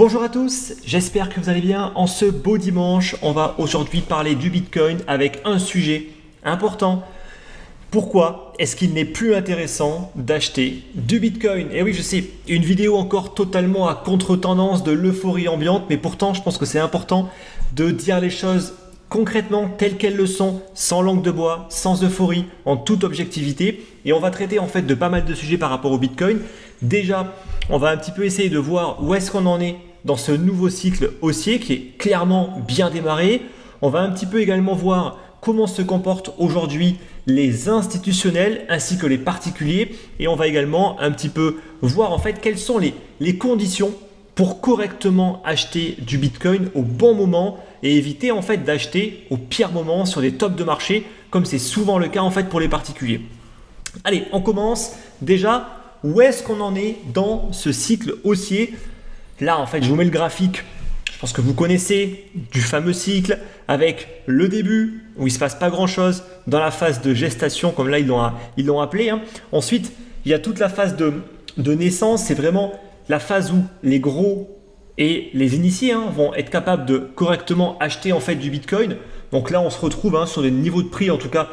Bonjour à tous, j'espère que vous allez bien. En ce beau dimanche, on va aujourd'hui parler du Bitcoin avec un sujet important. Pourquoi est-ce qu'il n'est plus intéressant d'acheter du Bitcoin? Et oui, je sais, une vidéo encore totalement à contre-tendance de l'euphorie ambiante, mais pourtant, je pense que c'est important de dire les choses concrètement telles qu'elles le sont, sans langue de bois, sans euphorie, en toute objectivité. Et on va traiter en fait de pas mal de sujets par rapport au Bitcoin. Déjà, on va un petit peu essayer de voir où est-ce qu'on en est dans ce nouveau cycle haussier qui est clairement bien démarré. On va un petit peu également voir comment se comportent aujourd'hui les institutionnels ainsi que les particuliers. Et on va également un petit peu voir en fait quelles sont les conditions pour correctement acheter du Bitcoin au bon moment et éviter en fait d'acheter au pire moment sur des tops de marché comme c'est souvent le cas en fait pour les particuliers. Allez, on commence déjà. Où est-ce qu'on en est dans ce cycle haussier? Là, en fait, je vous mets le graphique. Je pense que vous connaissez du fameux cycle avec le début où il ne se passe pas grand-chose dans la phase de gestation, comme là, ils l'ont appelé. Hein. Ensuite, il y a toute la phase de naissance. C'est vraiment la phase où les gros et les initiés vont être capables de correctement acheter en fait du Bitcoin. Donc là, on se retrouve sur des niveaux de prix, en tout cas,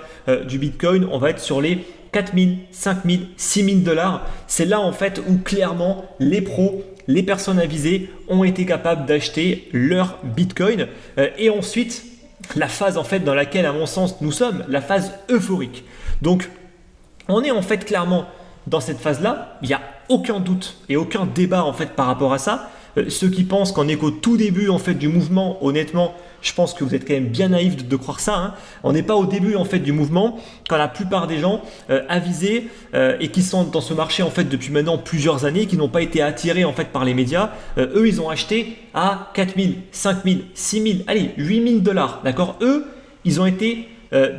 du Bitcoin. On va être sur les 4 000, 5 000, 6 000 $. C'est là en fait où clairement les pros, les personnes avisées ont été capables d'acheter leur Bitcoin. Et ensuite, la phase en fait dans laquelle à mon sens nous sommes, la phase euphorique. Donc, on est en fait clairement dans cette phase-là. Il n'y a aucun doute et aucun débat en fait par rapport à ça. Ceux qui pensent qu'on est qu'au tout début en fait du mouvement, honnêtement, je pense que vous êtes quand même bien naïfs de croire ça. Hein. On n'est pas au début en fait du mouvement quand la plupart des gens avisés et qui sont dans ce marché en fait depuis maintenant plusieurs années, qui n'ont pas été attirés en fait par les médias, eux ils ont acheté à 4 000, 5 000, 6 000, allez 8 000 $. D'accord? Eux, ils ont été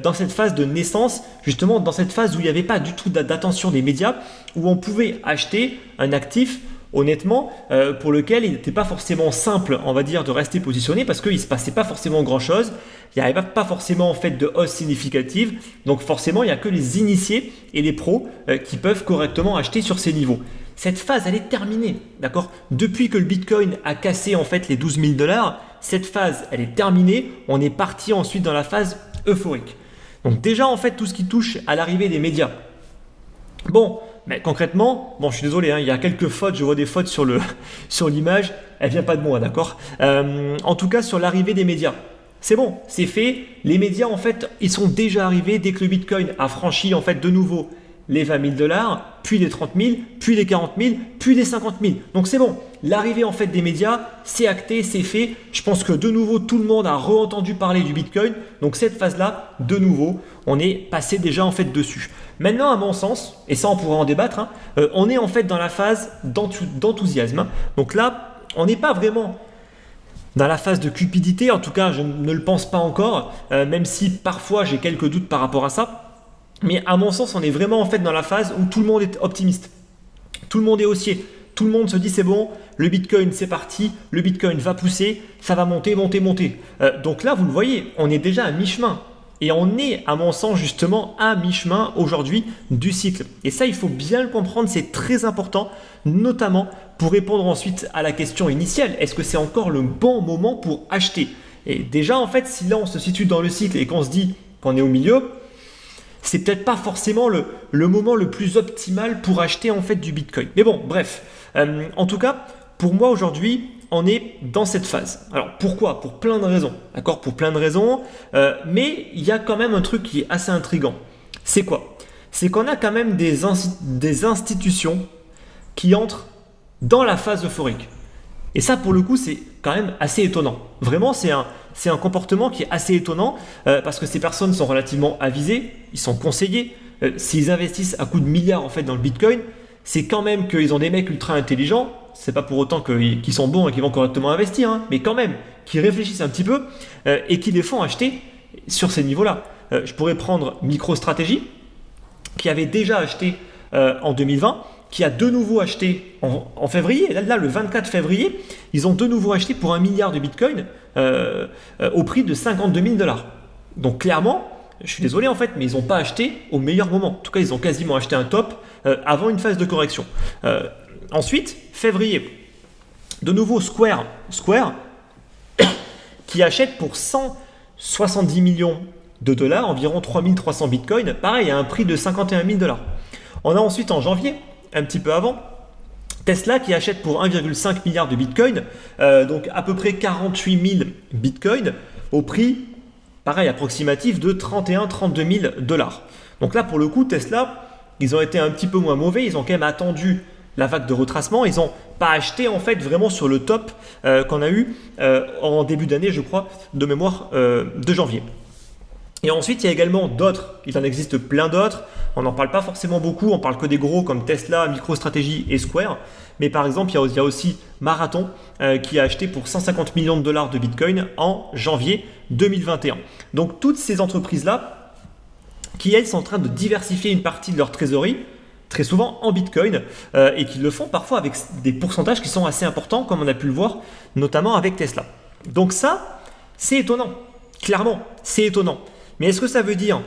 dans cette phase de naissance, justement dans cette phase où il n'y avait pas du tout d'attention des médias, où on pouvait acheter un actif honnêtement, pour lequel il n'était pas forcément simple, on va dire, de rester positionné parce qu'il ne se passait pas forcément grand-chose. Il n'y avait pas forcément en fait de hausse significative. Donc forcément, il n'y a que les initiés et les pros qui peuvent correctement acheter sur ces niveaux. Cette phase, elle est terminée, d'accord? Depuis que le Bitcoin a cassé en fait les 12 000 $, cette phase, elle est terminée. On est parti ensuite dans la phase euphorique. Donc déjà, en fait, tout ce qui touche à l'arrivée des médias. Bon, mais concrètement, je suis désolé, il y a quelques fautes, je vois des fautes sur l'image, elle vient pas de moi, d'accord? En tout cas, sur l'arrivée des médias, c'est bon, c'est fait. Les médias, en fait, ils sont déjà arrivés dès que le Bitcoin a franchi, en fait, de nouveau les 20 000 $, puis les 30 000, puis les 40 000, puis les 50 000. Donc c'est bon, l'arrivée en fait des médias, c'est acté, c'est fait. Je pense que de nouveau, tout le monde a re-entendu parler du Bitcoin. Donc cette phase-là, de nouveau, on est passé déjà en fait dessus. Maintenant, à mon sens, et ça on pourra en débattre, on est en fait dans la phase d'enthousiasme. Donc là, on n'est pas vraiment dans la phase de cupidité, en tout cas je ne le pense pas encore, même si parfois j'ai quelques doutes par rapport à ça. Mais à mon sens, on est vraiment en fait dans la phase où tout le monde est optimiste. Tout le monde est haussier. Tout le monde se dit c'est bon, le Bitcoin c'est parti, le Bitcoin va pousser, ça va monter, monter, monter. Donc là, vous le voyez, on est déjà à mi-chemin. Et on est, à mon sens, justement à mi-chemin aujourd'hui du cycle. Et ça, il faut bien le comprendre, c'est très important, notamment pour répondre ensuite à la question initiale. Est-ce que c'est encore le bon moment pour acheter? Et déjà, en fait, si là on se situe dans le cycle et qu'on se dit qu'on est au milieu, c'est peut-être pas forcément le moment le plus optimal pour acheter en fait du Bitcoin. Mais bon, bref. En tout cas, pour moi aujourd'hui, on est dans cette phase. Alors pourquoi? Pour plein de raisons. D'accord? Pour plein de raisons. Mais il y a quand même un truc qui est assez intriguant. C'est quoi? C'est qu'on a quand même des institutions qui entrent dans la phase euphorique. Et ça, pour le coup, c'est quand même assez étonnant. Vraiment, c'est un comportement qui est assez étonnant parce que ces personnes sont relativement avisées, ils sont conseillés. S'ils investissent à coups de milliards en fait dans le Bitcoin, c'est quand même qu'ils ont des mecs ultra intelligents. C'est pas pour autant qu'ils sont bons et qu'ils vont correctement investir, mais quand même qu'ils réfléchissent un petit peu et qui les font acheter sur ces niveaux-là. Je pourrais prendre MicroStrategy qui avait déjà acheté en 2020. Qui a de nouveau acheté en février. Là, le 24 février, ils ont de nouveau acheté pour 1 milliard de Bitcoin au prix de 52 000 $. Donc clairement, je suis désolé en fait, mais ils n'ont pas acheté au meilleur moment. En tout cas, ils ont quasiment acheté un top avant une phase de correction. Ensuite, février. De nouveau, Square qui achète pour 170 millions de dollars, environ 3300 bitcoins, pareil, à un prix de 51 000 dollars. On a ensuite en janvier, un petit peu avant, Tesla qui achète pour 1,5 milliard de bitcoins, donc à peu près 48 000 bitcoins, au prix, pareil, approximatif de 31-32 000 dollars. Donc là, pour le coup, Tesla, ils ont été un petit peu moins mauvais, ils ont quand même attendu la vague de retracement, ils n'ont pas acheté en fait vraiment sur le top qu'on a eu en début d'année, je crois, de mémoire de janvier. Et ensuite, il y a également d'autres, il en existe plein d'autres, on n'en parle pas forcément beaucoup, on parle que des gros comme Tesla, MicroStrategy et Square, mais par exemple, il y a aussi Marathon qui a acheté pour 150 millions de dollars de Bitcoin en janvier 2021. Donc toutes ces entreprises-là, qui elles sont en train de diversifier une partie de leur trésorerie, très souvent en Bitcoin, et qui le font parfois avec des pourcentages qui sont assez importants, comme on a pu le voir, notamment avec Tesla. Donc ça, c'est étonnant, clairement, c'est étonnant. Mais est-ce que ça veut dire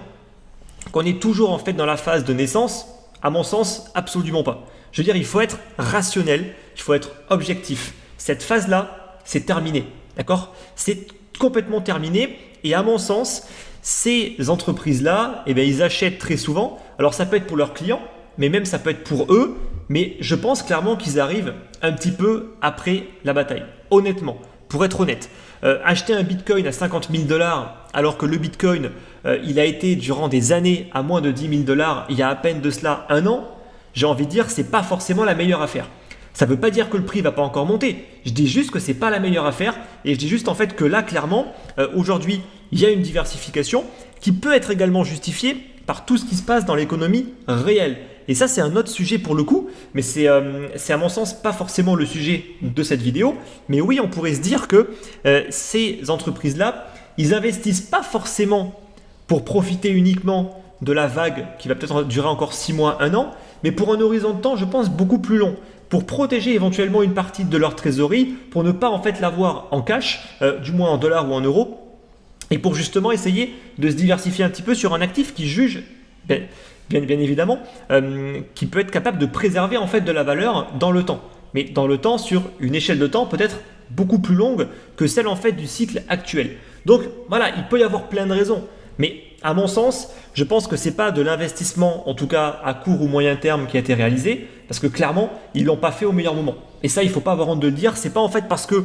qu'on est toujours en fait dans la phase de naissance? À mon sens, absolument pas. Je veux dire, il faut être rationnel, il faut être objectif. Cette phase-là, c'est terminé, d'accord? C'est complètement terminé, et à mon sens, ces entreprises-là, eh bien, ils achètent très souvent. Alors ça peut être pour leurs clients, mais même ça peut être pour eux, mais je pense clairement qu'ils arrivent un petit peu après la bataille, honnêtement, pour être honnête. Acheter un Bitcoin à 50 000 dollars alors que le Bitcoin, il a été durant des années à moins de 10 000 dollars, il y a à peine de cela un an, j'ai envie de dire que ce n'est pas forcément la meilleure affaire. Ça ne veut pas dire que le prix ne va pas encore monter, je dis juste que ce n'est pas la meilleure affaire et je dis juste en fait que là, clairement, aujourd'hui, il y a une diversification qui peut être également justifiée par tout ce qui se passe dans l'économie réelle. Et ça, c'est un autre sujet pour le coup, mais c'est à mon sens pas forcément le sujet de cette vidéo. Mais oui, on pourrait se dire que ces entreprises-là, ils investissent pas forcément pour profiter uniquement de la vague qui va peut-être durer encore 6 mois, 1 an, mais pour un horizon de temps, je pense, beaucoup plus long, pour protéger éventuellement une partie de leur trésorerie, pour ne pas en fait l'avoir en cash, du moins en dollars ou en euros, et pour justement essayer de se diversifier un petit peu sur un actif qui juge, bien évidemment, qui peut être capable de préserver en fait de la valeur dans le temps. Mais dans le temps, sur une échelle de temps peut-être beaucoup plus longue que celle en fait du cycle actuel. Donc voilà, il peut y avoir plein de raisons. Mais à mon sens, je pense que ce n'est pas de l'investissement, en tout cas à court ou moyen terme, qui a été réalisé, parce que clairement, ils ne l'ont pas fait au meilleur moment. Et ça, il ne faut pas avoir honte de le dire, ce n'est pas en fait parce que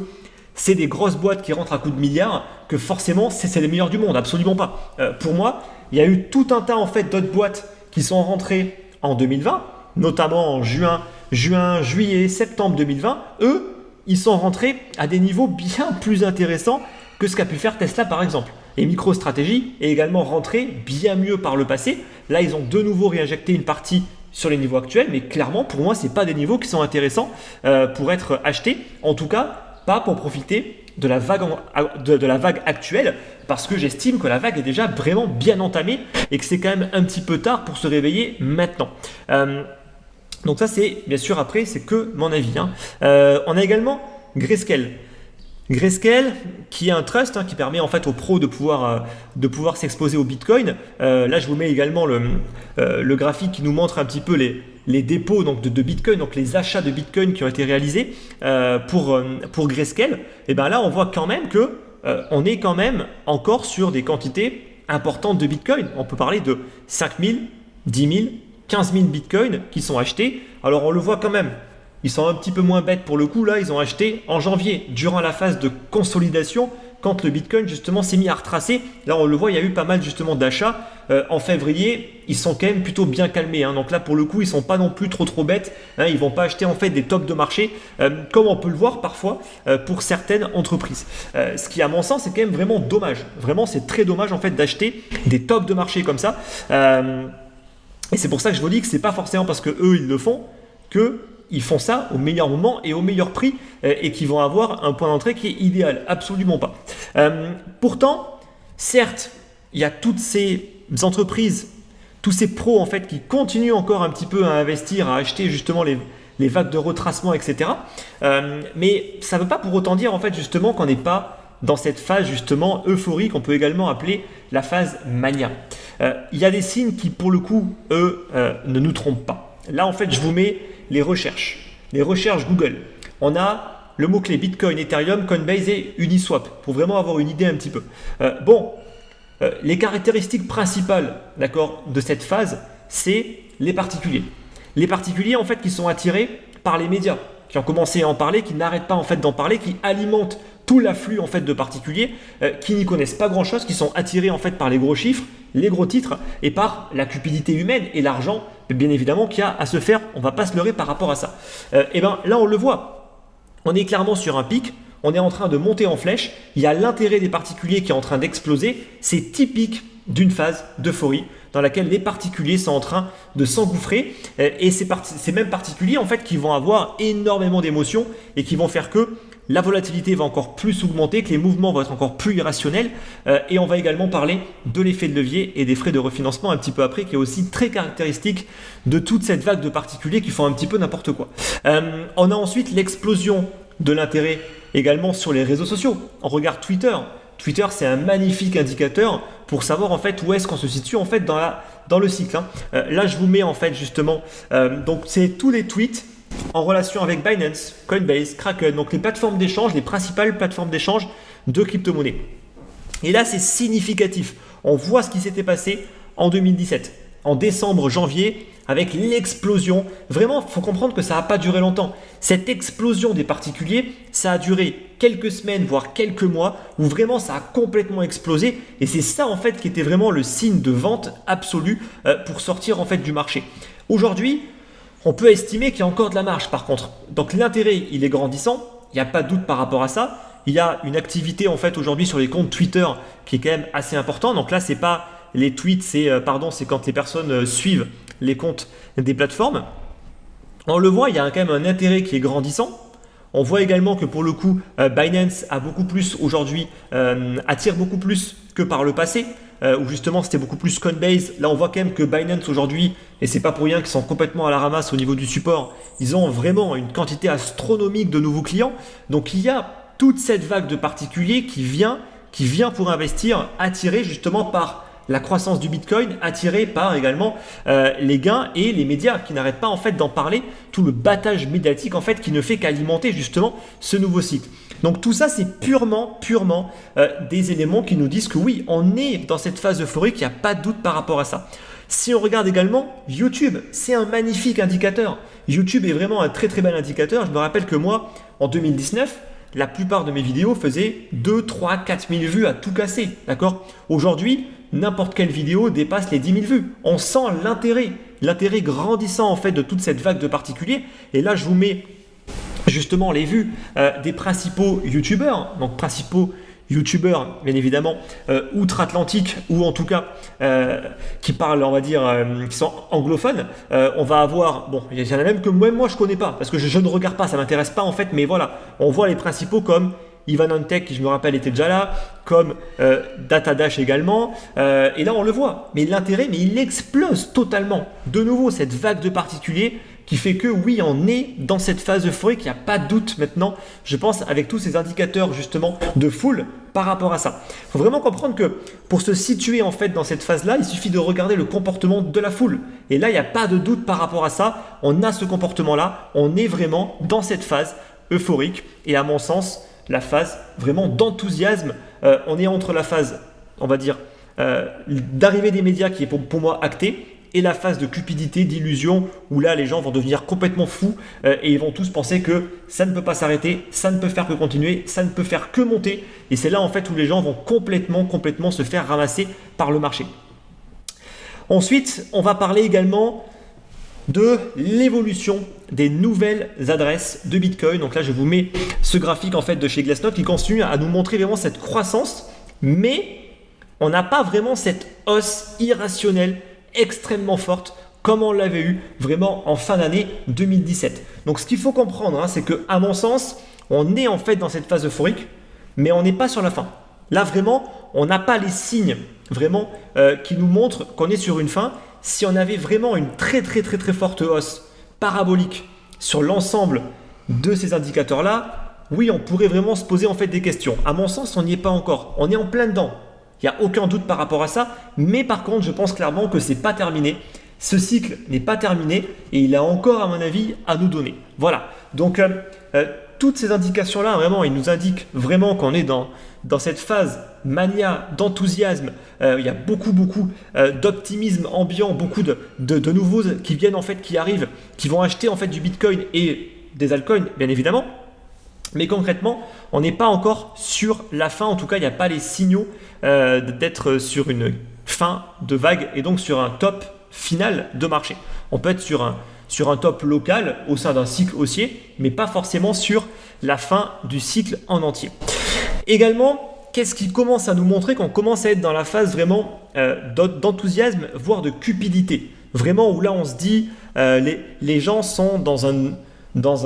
c'est des grosses boîtes qui rentrent à coups de milliards que forcément c'est les meilleurs du monde, absolument pas. Pour moi, il y a eu tout un tas en fait d'autres boîtes qui sont rentrées en 2020, notamment en juin, juillet, septembre 2020. Eux, ils sont rentrés à des niveaux bien plus intéressants que ce qu'a pu faire Tesla par exemple. Et MicroStrategy est également rentré bien mieux par le passé. Là, ils ont de nouveau réinjecté une partie sur les niveaux actuels, mais clairement, pour moi, ce n'est pas des niveaux qui sont intéressants pour être achetés. En tout cas, pas pour profiter de la vague actuelle, parce que j'estime que la vague est déjà vraiment bien entamée et que c'est quand même un petit peu tard pour se réveiller maintenant. Donc ça, c'est bien sûr après, c'est que mon avis. On a également Grayscale. Grayscale, qui est un trust qui permet en fait aux pros de pouvoir s'exposer au Bitcoin. Là, je vous mets également le graphique qui nous montre un petit peu les dépôts donc, de Bitcoin, donc les achats de Bitcoin qui ont été réalisés pour Grayscale. Et bien là, on voit quand même que on est quand même encore sur des quantités importantes de Bitcoin. On peut parler de 5 000, 10 000, 15 000 Bitcoin qui sont achetés. Alors, on le voit quand même. Ils sont un petit peu moins bêtes pour le coup. Là, ils ont acheté en janvier, durant la phase de consolidation, quand le Bitcoin justement s'est mis à retracer. Là, on le voit, il y a eu pas mal justement d'achats. En février, ils sont quand même plutôt bien calmés. Donc là, pour le coup, ils ne sont pas non plus trop bêtes. Ils ne vont pas acheter en fait des tops de marché, comme on peut le voir parfois pour certaines entreprises. Ce qui, à mon sens, c'est quand même vraiment dommage. Vraiment, c'est très dommage en fait d'acheter des tops de marché comme ça. Et c'est pour ça que je vous dis que ce n'est pas forcément parce que eux ils le font qu'ils font ça au meilleur moment et au meilleur prix et qu'ils vont avoir un point d'entrée qui est idéal. Absolument pas. Pourtant, certes, il y a toutes ces entreprises, tous ces pros en fait qui continuent encore un petit peu à investir, à acheter justement les vagues de retracement, etc. Mais ça ne veut pas pour autant dire en fait justement qu'on n'est pas dans cette phase justement euphorie qu'on peut également appeler la phase mania. Il y a des signes qui pour le coup, eux, ne nous trompent pas. Là en fait, je vous mets les recherches Google. On a le mot-clé Bitcoin, Ethereum, Coinbase et Uniswap pour vraiment avoir une idée un petit peu. Les caractéristiques principales, d'accord, de cette phase, c'est les particuliers. Les particuliers en fait qui sont attirés par les médias, qui ont commencé à en parler, qui n'arrêtent pas en fait d'en parler, qui alimentent tout l'afflux en fait de particuliers qui n'y connaissent pas grand-chose, qui sont attirés en fait par les gros chiffres, les gros titres et par la cupidité humaine et l'argent, bien évidemment, qu'il y a à se faire. On ne va pas se leurrer par rapport à ça. Et bien là, on le voit. On est clairement sur un pic. On est en train de monter en flèche. Il y a l'intérêt des particuliers qui est en train d'exploser. C'est typique d'une phase d'euphorie dans laquelle les particuliers sont en train de s'engouffrer. Et ces mêmes particuliers en fait qui vont avoir énormément d'émotions et qui vont faire que la volatilité va encore plus augmenter, que les mouvements vont être encore plus irrationnels et on va également parler de l'effet de levier et des frais de refinancement un petit peu après qui est aussi très caractéristique de toute cette vague de particuliers qui font un petit peu n'importe quoi. On a ensuite l'explosion de l'intérêt également sur les réseaux sociaux. On regarde Twitter. Twitter, c'est un magnifique indicateur pour savoir en fait où est-ce qu'on se situe en fait dans le cycle. Là, je vous mets en fait justement, donc c'est tous les tweets en relation avec Binance, Coinbase, Kraken, donc les plateformes d'échange, les principales plateformes d'échange de crypto-monnaies. Et là, c'est significatif. On voit ce qui s'était passé en 2017, en décembre, janvier, avec l'explosion. Vraiment, il faut comprendre que ça n'a pas duré longtemps. Cette explosion des particuliers, ça a duré quelques semaines, voire quelques mois, où vraiment ça a complètement explosé. Et c'est ça en fait qui était vraiment le signe de vente absolu pour sortir en fait du marché. Aujourd'hui, on peut estimer qu'il y a encore de la marge par contre. Donc l'intérêt, il est grandissant, il n'y a pas de doute par rapport à ça. Il y a une activité en fait aujourd'hui sur les comptes Twitter qui est quand même assez important. Donc là, c'est pas les tweets, c'est quand les personnes suivent les comptes des plateformes. On le voit, il y a quand même un intérêt qui est grandissant. On voit également que pour le coup, Binance a beaucoup plus aujourd'hui, attire beaucoup plus que par le passé, où justement c'était beaucoup plus Coinbase. Là, on voit quand même que Binance aujourd'hui, et c'est pas pour rien qu'ils sont complètement à la ramasse au niveau du support, ils ont vraiment une quantité astronomique de nouveaux clients. Donc il y a toute cette vague de particuliers qui vient pour investir, attiré justement par la croissance du Bitcoin, attiré par également les gains et les médias qui n'arrêtent pas en fait d'en parler, tout le battage médiatique en fait qui ne fait qu'alimenter justement ce nouveau cycle. Donc tout ça c'est purement des éléments qui nous disent que oui, on est dans cette phase euphorique, il n'y a pas de doute par rapport à ça. Si on regarde également YouTube, c'est un magnifique indicateur. YouTube est vraiment un très bel indicateur. Je me rappelle que moi, en 2019, la plupart de mes vidéos faisaient 2, 3, 4 000 vues à tout casser. D'accord ? Aujourd'hui, n'importe quelle vidéo dépasse les 10 000 vues. On sent l'intérêt grandissant en fait de toute cette vague de particuliers. Et là, je vous mets justement les vues des principaux youtubeurs, donc principaux youtubeurs bien évidemment outre-Atlantique ou en tout cas qui parlent, on va dire, qui sont anglophones. On va avoir, bon, il y en a même que moi je connais pas parce que je ne regarde pas, ça m'intéresse pas en fait, mais voilà, on voit les principaux comme Ivan Antec qui je me rappelle était déjà là, comme Datadash également, et là on le voit, mais l'intérêt, mais il explose totalement. De nouveau cette vague de particuliers qui fait que oui, on est dans cette phase euphorique, il n'y a pas de doute maintenant, je pense, avec tous ces indicateurs justement de foule par rapport à ça. Il faut vraiment comprendre que pour se situer en fait dans cette phase-là, il suffit de regarder le comportement de la foule. Et là, il n'y a pas de doute par rapport à ça, on a ce comportement-là, on est vraiment dans cette phase euphorique et à mon sens, la phase vraiment d'enthousiasme. On est entre la phase, on va dire, d'arrivée des médias qui est pour moi actée, et la phase de cupidité, d'illusion, où là les gens vont devenir complètement fous et ils vont tous penser que ça ne peut pas s'arrêter, ça ne peut faire que continuer, ça ne peut faire que monter. Et c'est là en fait où les gens vont complètement se faire ramasser par le marché. Ensuite, on va parler également de l'évolution des nouvelles adresses de Bitcoin. Donc là, je vous mets ce graphique en fait de chez Glassnode qui continue à nous montrer vraiment cette croissance, mais on n'a pas vraiment cette hausse irrationnelle extrêmement forte comme on l'avait eu vraiment en fin d'année 2017. Donc ce qu'il faut comprendre, c'est que à mon sens, on est en fait dans cette phase euphorique, mais on n'est pas sur la fin. Là vraiment, on n'a pas les signes vraiment qui nous montrent qu'on est sur une fin. Si on avait vraiment une très forte hausse parabolique sur l'ensemble de ces indicateurs-là, oui, on pourrait vraiment se poser en fait des questions. À mon sens, on n'y est pas encore. On est en plein dedans. Il n'y a aucun doute par rapport à ça. Mais par contre, je pense clairement que ce n'est pas terminé. Ce cycle n'est pas terminé et il a encore, à mon avis, à nous donner. Voilà. Donc, toutes ces indications-là, vraiment, ils nous indiquent vraiment qu'on est dans cette phase mania, d'enthousiasme. Il y a beaucoup d'optimisme ambiant, beaucoup de nouveaux qui viennent en fait, qui arrivent, qui vont acheter en fait du Bitcoin et des altcoins, bien évidemment. Mais concrètement, on n'est pas encore sur la fin. En tout cas, il n'y a pas les signaux d'être sur une fin de vague et donc sur un top final de marché. On peut être sur un top local au sein d'un cycle haussier, mais pas forcément sur la fin du cycle en entier. Également, qu'est-ce qui commence à nous montrer qu'on commence à être dans la phase vraiment d'enthousiasme, voire de cupidité. Vraiment où là on se dit, les gens sont dans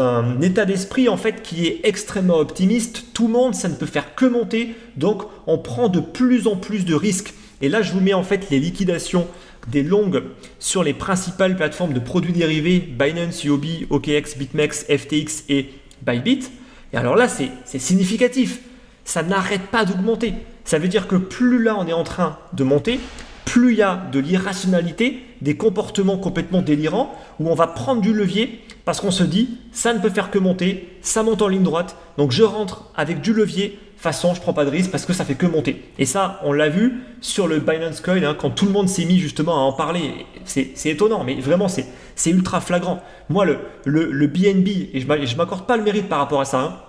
un état d'esprit en fait qui est extrêmement optimiste. Tout le monde, ça ne peut faire que monter, donc on prend de plus en plus de risques. Et là, je vous mets en fait les liquidations des longues sur les principales plateformes de produits dérivés, Binance, UOB, OKX, BitMEX, FTX et Bybit. Et alors là, c'est significatif. Ça n'arrête pas d'augmenter. Ça veut dire que plus là, on est en train de monter, plus il y a de l'irrationalité, des comportements complètement délirants, où on va prendre du levier parce qu'on se dit, ça ne peut faire que monter, ça monte en ligne droite, donc je rentre avec du levier, de toute façon, je ne prends pas de risque parce que ça fait que monter. Et ça, on l'a vu sur le Binance Coin, quand tout le monde s'est mis justement à en parler. C'est étonnant, mais vraiment, c'est ultra flagrant. Moi, le BNB, et je ne m'accorde pas le mérite par rapport à ça,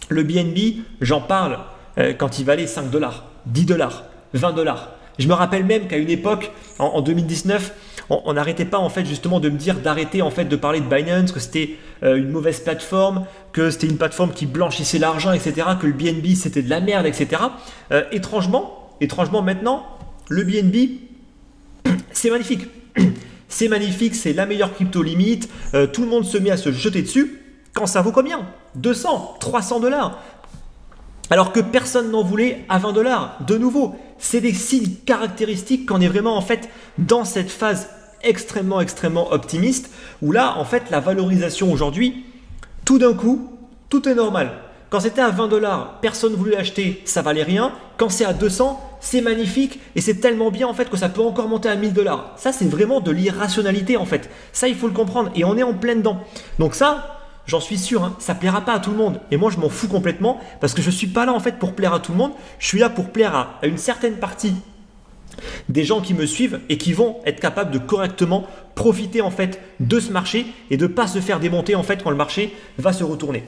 le BNB, j'en parle quand il valait 5 $, 10 $, 20 $. Je me rappelle même qu'à une époque, en 2019, on n'arrêtait pas en fait justement de me dire d'arrêter en fait de parler de Binance, que c'était une mauvaise plateforme, que c'était une plateforme qui blanchissait l'argent, etc., que le BNB c'était de la merde, etc. Étrangement maintenant, le BNB, c'est magnifique. C'est magnifique, c'est la meilleure crypto limite. Tout le monde se met à se jeter dessus. Quand ça vaut combien? 200, 300 $. Alors que personne n'en voulait à 20 $. De nouveau, c'est des signes caractéristiques qu'on est vraiment en fait dans cette phase extrêmement optimiste où là en fait la valorisation aujourd'hui, tout d'un coup, tout est normal. Quand c'était à 20 $, personne ne voulait acheter, ça valait rien. Quand c'est à 200, c'est magnifique et c'est tellement bien en fait que ça peut encore monter à 1000 $. Ça c'est vraiment de l'irrationalité en fait. Ça il faut le comprendre et on est en plein dedans. Donc ça, j'en suis sûr, ça plaira pas à tout le monde. Et moi, je m'en fous complètement parce que je ne suis pas là en fait pour plaire à tout le monde. Je suis là pour plaire à une certaine partie des gens qui me suivent et qui vont être capables de correctement profiter en fait de ce marché et de ne pas se faire démonter en fait quand le marché va se retourner.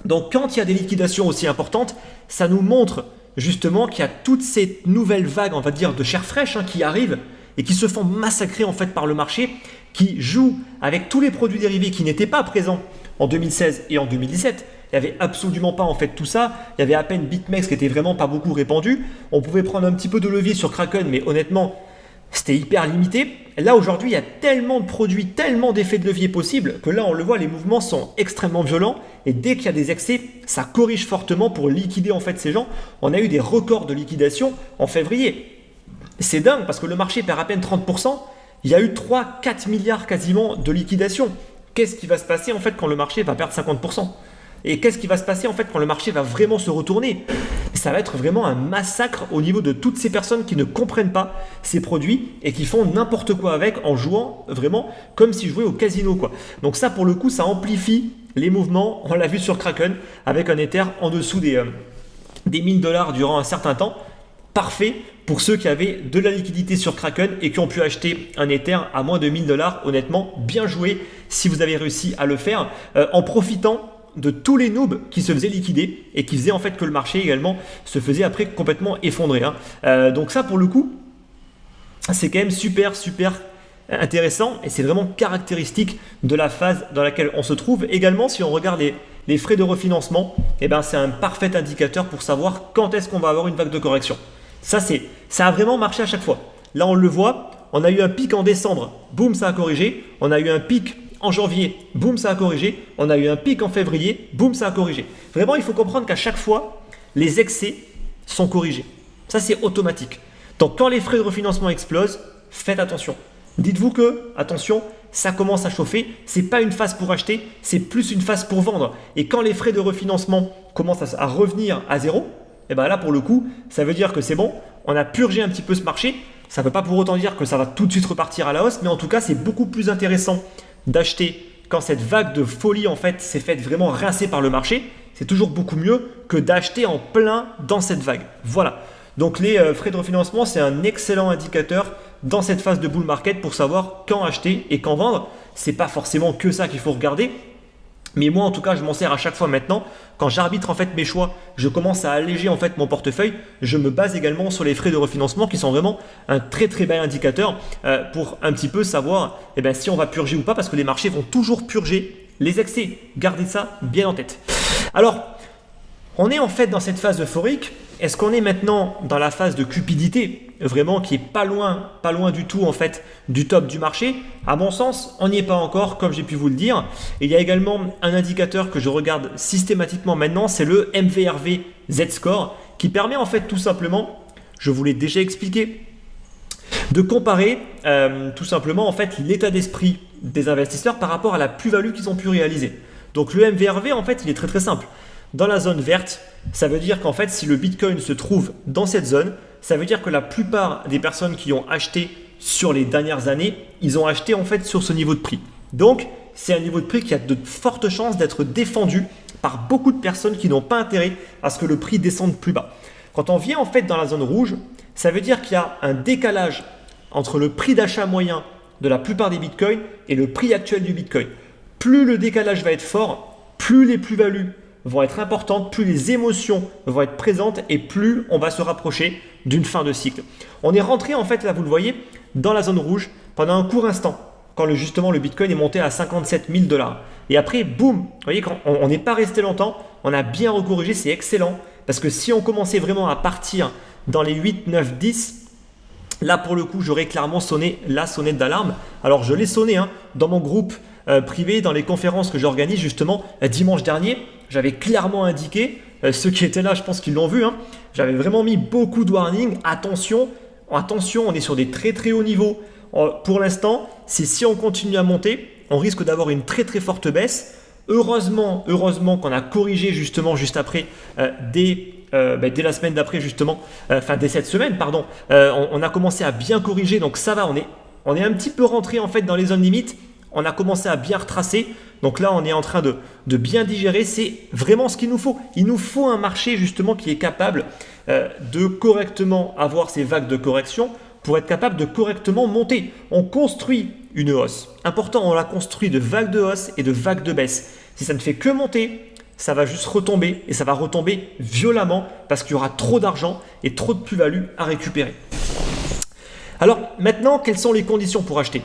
Donc, quand il y a des liquidations aussi importantes, ça nous montre justement qu'il y a toutes ces nouvelles vagues, on va dire, de chair fraîche qui arrivent et qui se font massacrer en fait par le marché, qui jouent avec tous les produits dérivés qui n'étaient pas présents en 2016 et en 2017. Il n'y avait absolument pas en fait tout ça. Il y avait à peine BitMEX qui était vraiment pas beaucoup répandu. On pouvait prendre un petit peu de levier sur Kraken, mais honnêtement, c'était hyper limité. Là aujourd'hui, il y a tellement de produits, tellement d'effets de levier possibles que là, on le voit, les mouvements sont extrêmement violents. Et dès qu'il y a des excès, ça corrige fortement pour liquider en fait ces gens. On a eu des records de liquidation en février. C'est dingue parce que le marché perd à peine 30%. Il y a eu 3-4 milliards quasiment de liquidation. Qu'est-ce qui va se passer en fait quand le marché va perdre 50%? Et qu'est-ce qui va se passer en fait quand le marché va vraiment se retourner? Ça va être vraiment un massacre au niveau de toutes ces personnes qui ne comprennent pas ces produits et qui font n'importe quoi avec en jouant vraiment comme s'ils jouaient au casino, quoi. Donc ça pour le coup, ça amplifie les mouvements. On l'a vu sur Kraken avec un Ether en dessous des 1000 $ durant un certain temps. Parfait pour ceux qui avaient de la liquidité sur Kraken et qui ont pu acheter un Ether à moins de 1000 $. Honnêtement, bien joué si vous avez réussi à le faire en profitant de tous les noobs qui se faisaient liquider et qui faisaient en fait que le marché également se faisait après complètement effondrer. Donc ça pour le coup, c'est quand même super intéressant et c'est vraiment caractéristique de la phase dans laquelle on se trouve. Également, si on regarde les frais de refinancement, c'est un parfait indicateur pour savoir quand est-ce qu'on va avoir une vague de correction. Ça a vraiment marché à chaque fois. Là, on le voit, on a eu un pic en décembre, boum, ça a corrigé. On a eu un pic en janvier, boum, ça a corrigé. On a eu un pic en février, boum, ça a corrigé. Vraiment, il faut comprendre qu'à chaque fois, les excès sont corrigés. Ça, c'est automatique. Donc, quand les frais de refinancement explosent, faites attention. Dites-vous que, attention, ça commence à chauffer. Ce n'est pas une phase pour acheter, c'est plus une phase pour vendre. Et quand les frais de refinancement commencent à revenir à zéro, là, pour le coup, ça veut dire que c'est bon. On a purgé un petit peu ce marché. Ça ne veut pas pour autant dire que ça va tout de suite repartir à la hausse, mais en tout cas, c'est beaucoup plus intéressant d'acheter quand cette vague de folie en fait s'est faite vraiment rincer par le marché, c'est toujours beaucoup mieux que d'acheter en plein dans cette vague. Voilà. Donc les frais de refinancement, c'est un excellent indicateur dans cette phase de bull market pour savoir quand acheter et quand vendre. C'est pas forcément que ça qu'il faut regarder. Mais moi, en tout cas, je m'en sers à chaque fois maintenant. Quand j'arbitre en fait mes choix, je commence à alléger en fait mon portefeuille. Je me base également sur les frais de refinancement qui sont vraiment un très très bel indicateur pour un petit peu savoir si on va purger ou pas, parce que les marchés vont toujours purger les excès. Gardez ça bien en tête. Alors, on est en fait dans cette phase euphorique. Est-ce qu'on est maintenant dans la phase de cupidité, vraiment qui est pas loin du tout en fait du top du marché? À mon sens, on n'y est pas encore, comme j'ai pu vous le dire. Et il y a également un indicateur que je regarde systématiquement maintenant, c'est le MVRV Z-Score, qui permet en fait tout simplement, je vous l'ai déjà expliqué, de comparer tout simplement en fait l'état d'esprit des investisseurs par rapport à la plus-value qu'ils ont pu réaliser. Donc le MVRV en fait, il est très très simple. Dans la zone verte, ça veut dire qu'en fait, si le Bitcoin se trouve dans cette zone, ça veut dire que la plupart des personnes qui ont acheté sur les dernières années, ils ont acheté en fait sur ce niveau de prix. Donc, c'est un niveau de prix qui a de fortes chances d'être défendu par beaucoup de personnes qui n'ont pas intérêt à ce que le prix descende plus bas. Quand on vient en fait dans la zone rouge, ça veut dire qu'il y a un décalage entre le prix d'achat moyen de la plupart des Bitcoins et le prix actuel du Bitcoin. Plus le décalage va être fort, plus les plus-values vont être importantes, plus les émotions vont être présentes et plus on va se rapprocher d'une fin de cycle. On est rentré en fait, là vous le voyez, dans la zone rouge pendant un court instant, quand justement le Bitcoin est monté à 57 000 $. Et après, boum, vous voyez, quand on n'est pas resté longtemps, on a bien recorrigé, c'est excellent. Parce que si on commençait vraiment à partir dans les 8, 9, 10, là pour le coup, j'aurais clairement sonné la sonnette d'alarme. Alors je l'ai sonné dans mon groupe privé, dans les conférences que j'organise justement dimanche dernier. J'avais clairement indiqué, ceux qui étaient là, je pense qu'ils l'ont vu, j'avais vraiment mis beaucoup de warning. Attention, on est sur des très très hauts niveaux. Pour l'instant, si on continue à monter, on risque d'avoir une très très forte baisse. Heureusement qu'on a corrigé justement juste après, dès la semaine d'après justement, dès cette semaine, pardon, on a commencé à bien corriger, donc ça va, on est un petit peu rentré en fait dans les zones limites. On a commencé à bien retracer. Donc là, on est en train de bien digérer. C'est vraiment ce qu'il nous faut. Il nous faut un marché justement qui est capable de correctement avoir ces vagues de correction pour être capable de correctement monter. On construit une hausse. Important, on la construit de vagues de hausse et de vagues de baisse. Si ça ne fait que monter, ça va juste retomber et ça va retomber violemment parce qu'il y aura trop d'argent et trop de plus-value à récupérer. Alors maintenant, quelles sont les conditions pour acheter ?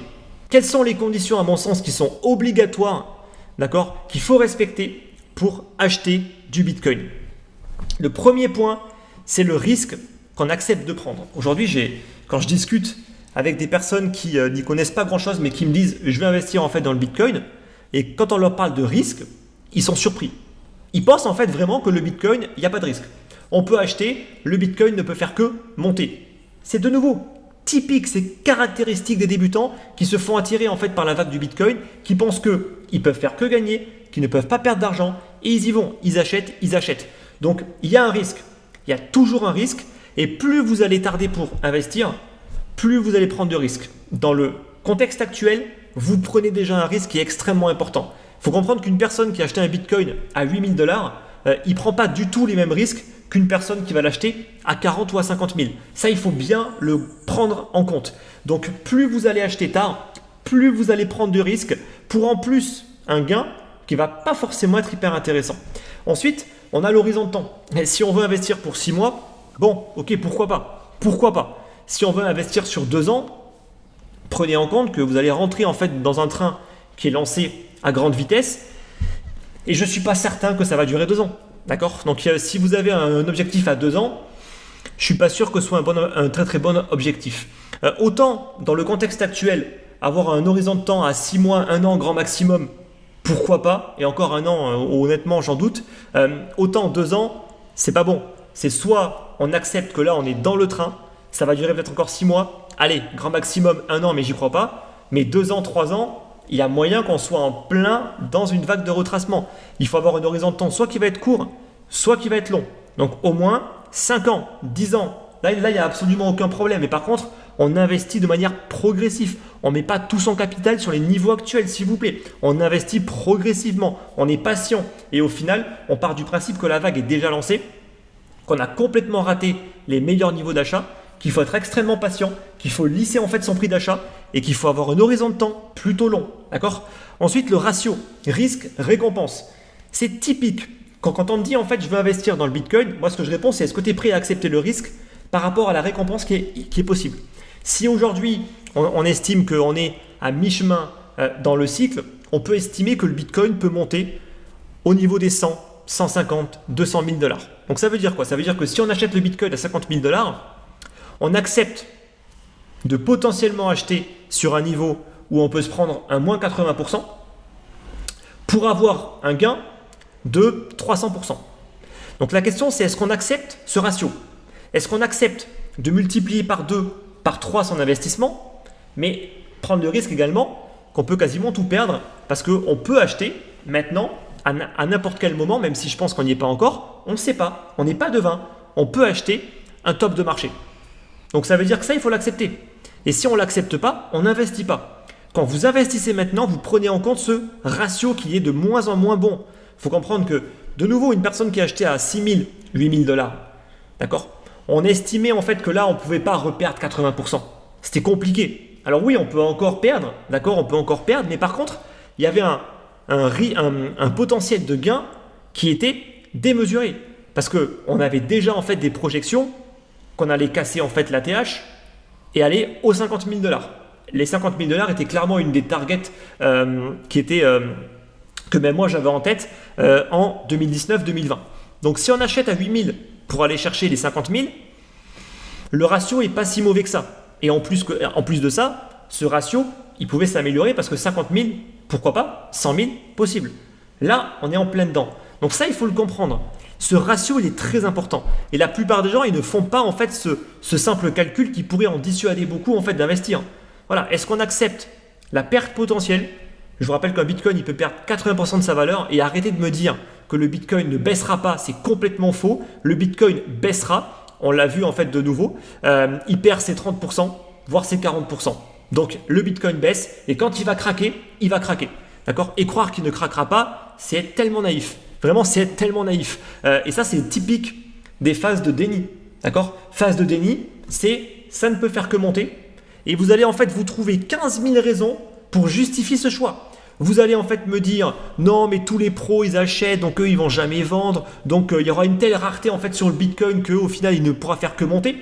Quelles sont les conditions, à mon sens, qui sont obligatoires, d'accord, qu'il faut respecter pour acheter du Bitcoin? Le premier point, c'est le risque qu'on accepte de prendre. Aujourd'hui, quand je discute avec des personnes qui n'y connaissent pas grand-chose, mais qui me disent « je vais investir en fait dans le Bitcoin », et quand on leur parle de risque, ils sont surpris. Ils pensent en fait vraiment que le Bitcoin, il n'y a pas de risque. On peut acheter, le Bitcoin ne peut faire que monter. C'est de nouveau typique, c'est caractéristique des débutants qui se font attirer en fait par la vague du Bitcoin, qui pensent qu'ils peuvent faire que gagner, qu'ils ne peuvent pas perdre d'argent, et ils y vont, ils achètent. Donc il y a un risque, il y a toujours un risque, et plus vous allez tarder pour investir, plus vous allez prendre de risques. Dans le contexte actuel, vous prenez déjà un risque qui est extrêmement important. Il faut comprendre qu'une personne qui a acheté un Bitcoin à 8 000 $, il ne prend pas du tout les mêmes risques qu'une personne qui va l'acheter à 40 ou à 50 000. Ça, il faut bien le prendre en compte. Donc, plus vous allez acheter tard, plus vous allez prendre de risques pour en plus un gain qui ne va pas forcément être hyper intéressant. Ensuite, on a l'horizon de temps. Et si on veut investir pour 6 mois, bon, ok, pourquoi pas? Pourquoi pas? Si on veut investir sur 2 ans, prenez en compte que vous allez rentrer en fait dans un train qui est lancé à grande vitesse et je ne suis pas certain que ça va durer 2 ans. D'accord? Donc si vous avez un objectif à 2 ans, je ne suis pas sûr que ce soit un très très bon objectif. Autant dans le contexte actuel, avoir un horizon de temps à 6 mois, 1 an grand maximum, pourquoi pas? Et encore 1 an, honnêtement j'en doute. Autant 2 ans, c'est pas bon. C'est soit on accepte que là on est dans le train, ça va durer peut-être encore 6 mois, allez, grand maximum 1 an mais j'y crois pas. Mais 2 ans, 3 ans, il y a moyen qu'on soit en plein dans une vague de retracement. Il faut avoir un horizon de temps soit qui va être court, soit qui va être long. Donc au moins 5 ans, 10 ans. Là, il n'y a absolument aucun problème. Mais par contre, On investit de manière progressive. On ne met pas tout son capital sur les niveaux actuels, s'il vous plaît. On investit progressivement. On est patient. Et au final, on part du principe que la vague est déjà lancée, qu'on a complètement raté les meilleurs niveaux d'achat, qu'il faut être extrêmement patient, qu'il faut lisser en fait son prix d'achat et qu'il faut avoir un horizon de temps plutôt long. D'accord ? Ensuite, le ratio risque-récompense. C'est typique. Quand on me dit en fait je veux investir dans le Bitcoin, moi ce que je réponds c'est est-ce que tu es prêt à accepter le risque par rapport à la récompense qui est possible. Si aujourd'hui on estime qu'on est à mi-chemin dans le cycle, on peut estimer que le Bitcoin peut monter au niveau des 100, 150, 200 000 $. Donc ça veut dire quoi? Ça veut dire que si on achète le Bitcoin à 50 000 $, on accepte de potentiellement acheter sur un niveau où on peut se prendre un moins 80% pour avoir un gain de 300%. Donc la question c'est est-ce qu'on accepte ce ratio? Est-ce qu'on accepte de multiplier par 2, par 3 son investissement, mais prendre le risque également qu'on peut quasiment tout perdre parce qu'on peut acheter maintenant à n'importe quel moment, même si je pense qu'on n'y est pas encore, on ne sait pas, on n'est pas devin, on peut acheter un top de marché. Donc ça veut dire que ça il faut l'accepter. Et si on ne l'accepte pas, on n'investit pas. Quand vous investissez maintenant, vous prenez en compte ce ratio qui est de moins en moins bon. Il faut comprendre que, de nouveau, une personne qui a acheté à 6 000, 8 000 $, d'accord, on estimait en fait que là, on ne pouvait pas reperdre 80%. C'était compliqué. Alors oui, on peut encore perdre, d'accord, on peut encore perdre, mais par contre, il y avait un potentiel de gain qui était démesuré. Parce qu'on avait déjà en fait des projections qu'on allait casser en fait l'ATH et aller aux 50 000 $. Les 50 000 $ étaient clairement une des targets qui était que même moi j'avais en tête en 2019-2020. Donc si on achète à 8 000 pour aller chercher les 50 000, le ratio n'est pas si mauvais que ça. Et en plus de ça, ce ratio, il pouvait s'améliorer parce que 50 000, pourquoi pas, 100 000, possible. Là, on est en plein dedans. Donc ça, il faut le comprendre. Ce ratio, il est très important. Et la plupart des gens, ils ne font pas en fait ce simple calcul qui pourrait en dissuader beaucoup en fait d'investir. Voilà, est-ce qu'on accepte la perte potentielle? Je vous rappelle qu'un Bitcoin, il peut perdre 80% de sa valeur et arrêtez de me dire que le Bitcoin ne baissera pas, c'est complètement faux. Le Bitcoin baissera, on l'a vu en fait de nouveau, il perd ses 30%, voire ses 40%. Donc le Bitcoin baisse et quand il va craquer, il va craquer. D'accord? Et croire qu'il ne craquera pas, c'est tellement naïf. Vraiment, c'est tellement naïf. Et ça, c'est typique des phases de déni. D'accord? Phase de déni, c'est ça ne peut faire que monter. Et vous allez en fait vous trouver 15 000 raisons pour justifier ce choix. Vous allez en fait me dire non mais tous les pros ils achètent donc eux ils vont jamais vendre donc il y aura une telle rareté en fait sur le Bitcoin qu'au final il ne pourra faire que monter.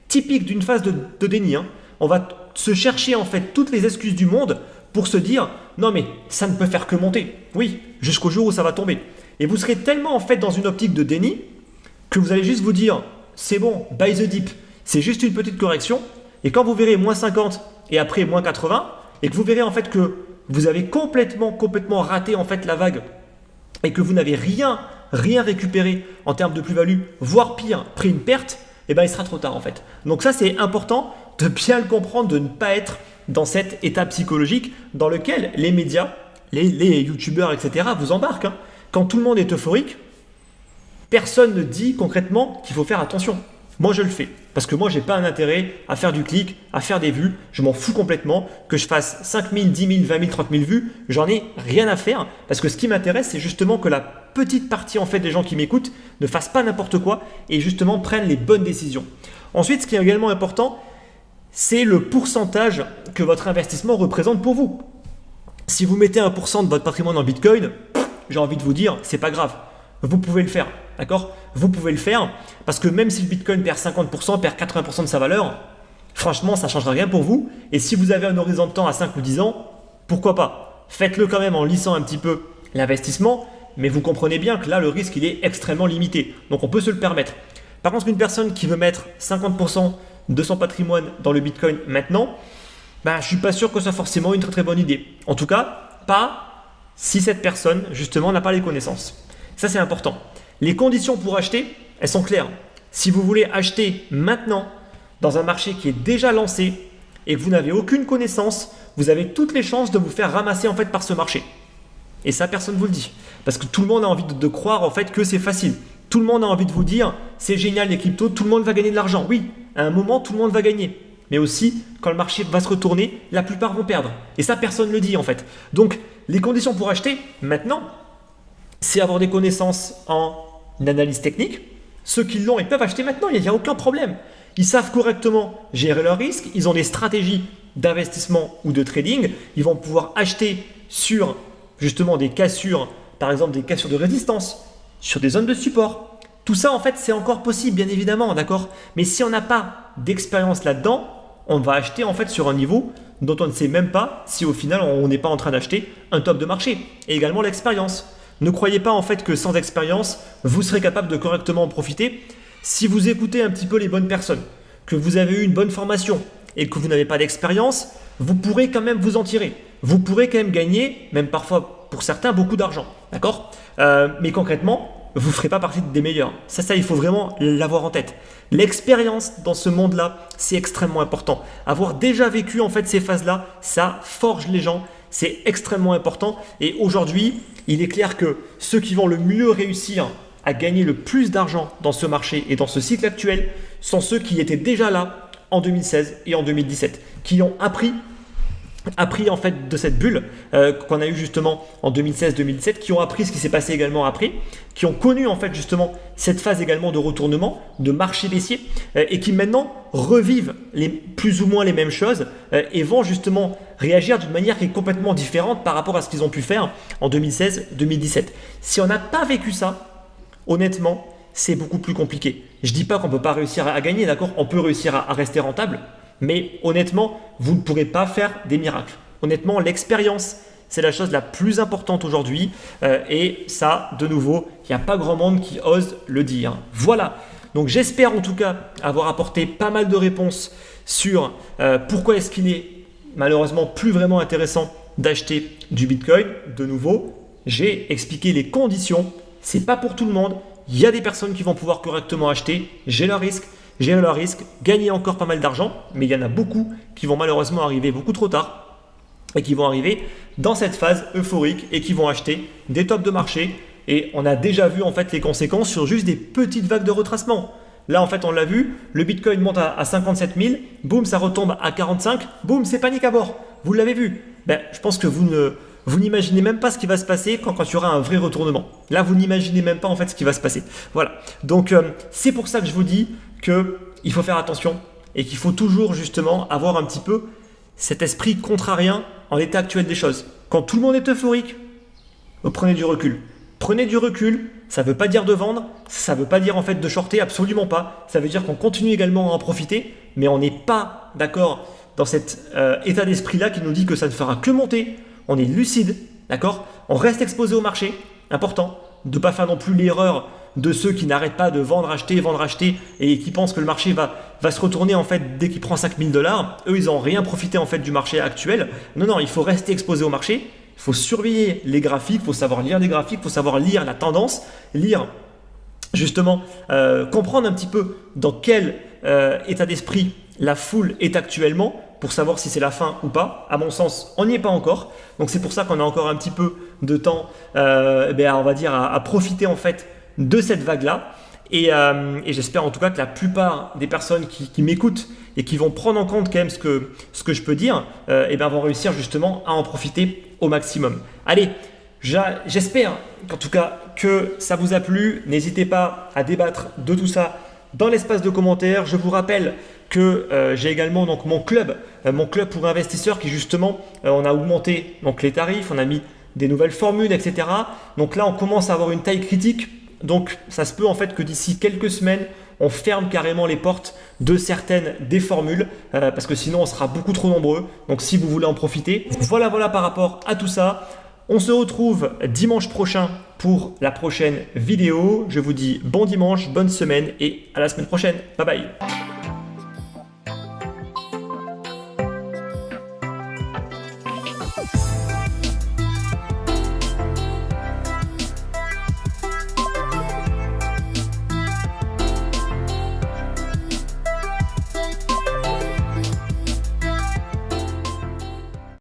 Typique d'une phase de déni. On va se chercher en fait toutes les excuses du monde pour se dire non mais ça ne peut faire que monter. Oui, jusqu'au jour où ça va tomber. Et vous serez tellement en fait dans une optique de déni que vous allez juste vous dire c'est bon, buy the dip, c'est juste une petite correction. Et quand vous verrez moins 50 et après moins 80, et que vous verrez en fait que vous avez complètement raté en fait la vague et que vous n'avez rien récupéré en termes de plus-value, voire pire, pris une perte, et bien il sera trop tard en fait. Donc ça c'est important de bien le comprendre, de ne pas être dans cet état psychologique dans lequel les médias, les youtubeurs, etc. vous embarquent. Quand tout le monde est euphorique, personne ne dit concrètement qu'il faut faire attention. Moi, je le fais parce que moi, je n'ai pas un intérêt à faire du clic, à faire des vues. Je m'en fous complètement. Que je fasse 5 000, 10 000, 20 000, 30 000 vues, j'en ai rien à faire parce que ce qui m'intéresse, c'est justement que la petite partie en fait des gens qui m'écoutent ne fassent pas n'importe quoi et justement prennent les bonnes décisions. Ensuite, ce qui est également important, c'est le pourcentage que votre investissement représente pour vous. Si vous mettez 1% de votre patrimoine en Bitcoin, j'ai envie de vous dire, c'est pas grave. Vous pouvez le faire, d'accord? Vous pouvez le faire parce que même si le Bitcoin perd 50%, perd 80% de sa valeur, franchement, ça ne changera rien pour vous. Et si vous avez un horizon de temps à 5 ou 10 ans, pourquoi pas? Faites-le quand même en lissant un petit peu l'investissement, mais vous comprenez bien que là, le risque, il est extrêmement limité. Donc, on peut se le permettre. Par contre, une personne qui veut mettre 50% de son patrimoine dans le Bitcoin maintenant, je ne suis pas sûr que ce soit forcément une très très bonne idée. En tout cas, pas si cette personne, justement, n'a pas les connaissances. Ça, c'est important. Les conditions pour acheter, elles sont claires. Si vous voulez acheter maintenant dans un marché qui est déjà lancé et que vous n'avez aucune connaissance, vous avez toutes les chances de vous faire ramasser en fait par ce marché. Et ça, personne ne vous le dit. Parce que tout le monde a envie de croire en fait que c'est facile. Tout le monde a envie de vous dire c'est génial les cryptos, tout le monde va gagner de l'argent. Oui, à un moment, tout le monde va gagner. mais aussi quand le marché va se retourner, la plupart vont perdre. Et ça, personne ne le dit en fait. Donc, les conditions pour acheter maintenant, c'est avoir des connaissances en analyse technique. Ceux qui l'ont, ils peuvent acheter maintenant, il n'y a aucun problème. Ils savent correctement gérer leurs risques, ils ont des stratégies d'investissement ou de trading, ils vont pouvoir acheter sur justement des cassures, par exemple des cassures de résistance, sur des zones de support. Tout ça en fait c'est encore possible bien évidemment, d'accord? Mais si on n'a pas d'expérience là-dedans, on va acheter en fait sur un niveau dont on ne sait même pas si au final on n'est pas en train d'acheter un top de marché. Et également l'expérience. Ne croyez pas en fait que sans expérience, vous serez capable de correctement en profiter. Si vous écoutez un petit peu les bonnes personnes, que vous avez eu une bonne formation et que vous n'avez pas d'expérience, vous pourrez quand même vous en tirer. Vous pourrez quand même gagner, même parfois pour certains, beaucoup d'argent. D'accord? Mais concrètement, vous ne ferez pas partie des meilleurs. Ça, il faut vraiment l'avoir en tête. L'expérience dans ce monde-là, c'est extrêmement important. Avoir déjà vécu en fait ces phases-là, ça forge les gens. C'est extrêmement important. Et aujourd'hui, il est clair que ceux qui vont le mieux réussir à gagner le plus d'argent dans ce marché et dans ce cycle actuel sont ceux qui étaient déjà là en 2016 et en 2017, qui ont appris en fait de cette bulle qu'on a eu justement en 2016-2017, qui ont appris ce qui s'est passé également après, qui ont connu en fait justement cette phase également de retournement, de marché baissier et qui maintenant revivent plus ou moins les mêmes choses et vont justement réagir d'une manière qui est complètement différente par rapport à ce qu'ils ont pu faire en 2016-2017. Si on n'a pas vécu ça, honnêtement, c'est beaucoup plus compliqué. Je ne dis pas qu'on ne peut pas réussir à gagner, d'accord? On peut réussir à rester rentable, mais honnêtement, vous ne pourrez pas faire des miracles. Honnêtement, l'expérience, c'est la chose la plus importante aujourd'hui. Et ça, de nouveau, il n'y a pas grand monde qui ose le dire. Voilà. Donc j'espère en tout cas avoir apporté pas mal de réponses sur pourquoi est-ce qu'il est malheureusement plus vraiment intéressant d'acheter du Bitcoin. De nouveau, j'ai expliqué les conditions. Ce n'est pas pour tout le monde. Il y a des personnes qui vont pouvoir correctement acheter, gérer leur risque, gagner encore pas mal d'argent, mais il y en a beaucoup qui vont malheureusement arriver beaucoup trop tard et qui vont arriver dans cette phase euphorique et qui vont acheter des tops de marché. Et on a déjà vu en fait les conséquences sur juste des petites vagues de retracement. Là en fait on l'a vu, le Bitcoin monte à 57 000, boum ça retombe à 45, boum c'est panique à bord. Vous l'avez vu. Je pense que vous n'imaginez même pas ce qui va se passer quand il y aura un vrai retournement. Là, vous n'imaginez même pas en fait ce qui va se passer. Voilà. Donc, c'est pour ça que je vous dis qu'il faut faire attention et qu'il faut toujours justement avoir un petit peu cet esprit contrarien en l'état actuel des choses. Quand tout le monde est euphorique, prenez du recul. Prenez du recul, ça ne veut pas dire de vendre, ça ne veut pas dire en fait de shorter, absolument pas. Ça veut dire qu'on continue également à en profiter, mais on n'est pas d'accord dans cet état d'esprit-là qui nous dit que ça ne fera que monter. On est lucide, d'accord? On reste exposé au marché, important, de ne pas faire non plus l'erreur de ceux qui n'arrêtent pas de vendre, acheter et qui pensent que le marché va se retourner en fait dès qu'il prend 5 000 $. Eux, ils n'ont rien profité en fait du marché actuel. Non, il faut rester exposé au marché, il faut surveiller les graphiques, il faut savoir lire les graphiques, il faut savoir lire la tendance, lire justement, comprendre un petit peu dans quel état d'esprit la foule est actuellement, pour savoir si c'est la fin ou pas. À mon sens, on n'y est pas encore. Donc c'est pour ça qu'on a encore un petit peu de temps, on va dire, à profiter en fait de cette vague-là. Et j'espère en tout cas que la plupart des personnes qui m'écoutent et qui vont prendre en compte quand même ce que je peux dire, vont réussir justement à en profiter au maximum. Allez, j'espère en tout cas que ça vous a plu. N'hésitez pas à débattre de tout ça dans l'espace de commentaires. Je vous rappelle que j'ai également donc mon club pour investisseurs qui justement, on a augmenté donc les tarifs, on a mis des nouvelles formules, etc. Donc là, on commence à avoir une taille critique. Donc ça se peut en fait que d'ici quelques semaines, on ferme carrément les portes de certaines des formules parce que sinon, on sera beaucoup trop nombreux. Donc si vous voulez en profiter, voilà par rapport à tout ça. On se retrouve dimanche prochain pour la prochaine vidéo. Je vous dis bon dimanche, bonne semaine et à la semaine prochaine. Bye bye.